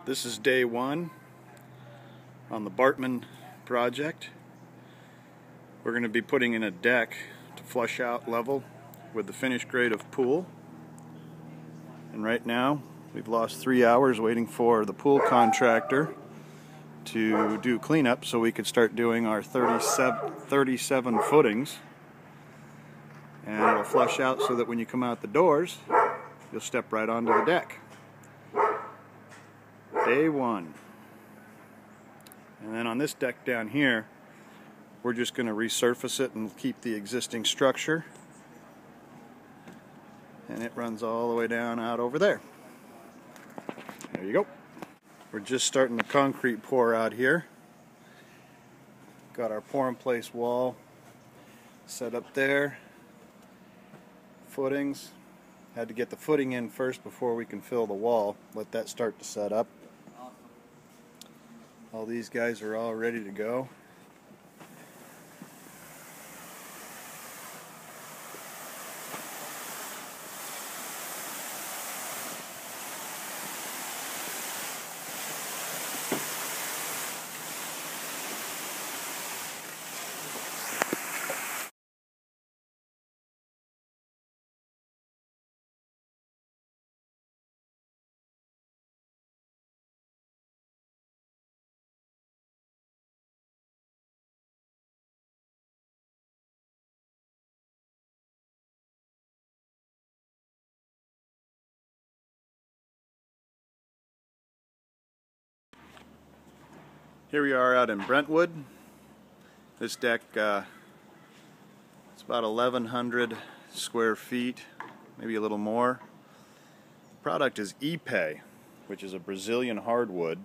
This is day one on the Bartman project. We're going to be putting in a deck to flush out level with the finished grade of pool. And right now we've lost 3 hours waiting for the pool contractor to do cleanup so we could start doing our 37 footings. And it'll flush out so that when you come out the doors, you'll step right onto the deck. Day one. And then on this deck down here, we're just going to resurface it and keep the existing structure. And it runs all the way down out over there. There you go. We're just starting the concrete pour out here. Got our pour in place wall set up there. Footings. Had to get the footing in first before we can fill the wall. Let that start to set up. All these guys are all ready to go. Here we are out in Brentwood. This deck it's about 1,100 square feet, maybe a little more. The product is Ipe, which is a Brazilian hardwood.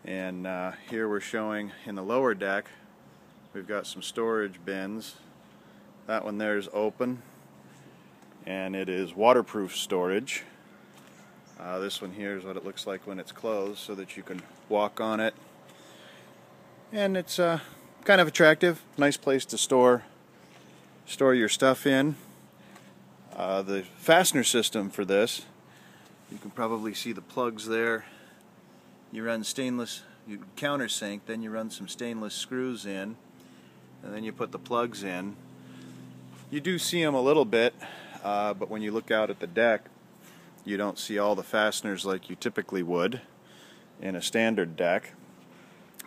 And here we're showing in the lower deck, we've got some storage bins. That one there is open, and it is waterproof storage. This one here is what it looks like when it's closed, so that you can walk on it. And it's kind of attractive, nice place to store your stuff in. The fastener system for this, you can probably see the plugs there. You run you countersink, then you run some stainless screws in, and then you put the plugs in. You do see them a little bit, but when you look out at the deck, you don't see all the fasteners like you typically would in a standard deck.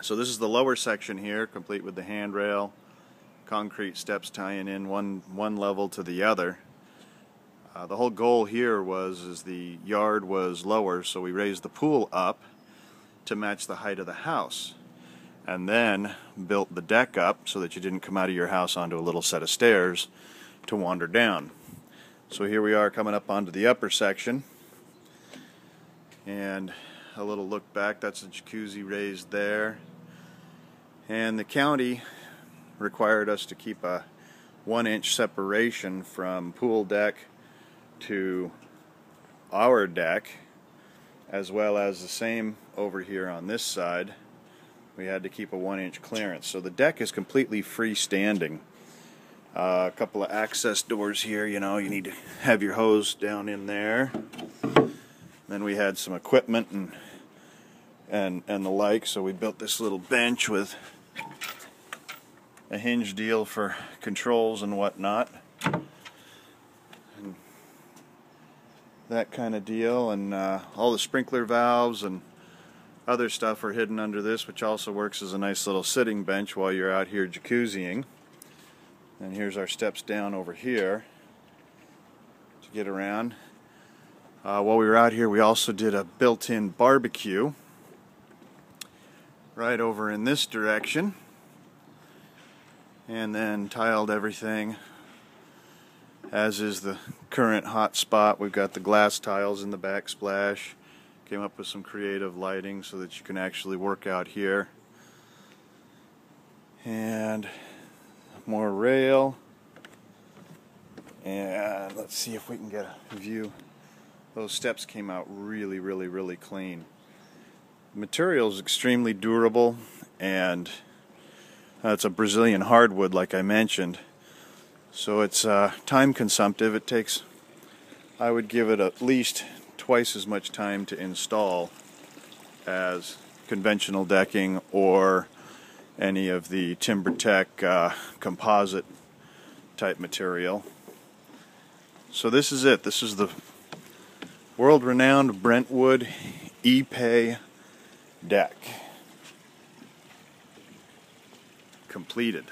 So this is the lower section here, complete with the handrail, concrete steps tying in one level to the other. The whole goal here was the yard was lower, so we raised the pool up to match the height of the house, and then built the deck up so that you didn't come out of your house onto a little set of stairs to wander down. So here we are coming up onto the upper section, and a little look back. That's a jacuzzi raised there, and the county required us to keep a 1-inch separation from pool deck to our deck, as well as the same over here on this side. We had to keep a 1-inch clearance. So the deck is completely freestanding. A couple of access doors here, you need to have your hose down in there. Then we had some equipment and the like, so we built this little bench with a hinge deal for controls and whatnot, and that kind of deal. And all the sprinkler valves and other stuff are hidden under this, which also works as a nice little sitting bench while you're out here jacuzziing. And here's our steps down over here to get around. While we were out here, we also did a built-in barbecue right over in this direction, and then tiled everything, as is the current hot spot. We've got the glass tiles in the backsplash. Came up with some creative lighting so that you can actually work out here. And more rail, and let's see if we can get a view. Those steps came out really clean. The material is extremely durable, and it's a Brazilian hardwood, like I mentioned, so it's time consumptive. It takes, I would give it at least twice as much time to install as conventional decking or any of the TimberTech composite type material. So this is it. This is the world-renowned Brentwood Ipe deck. Completed.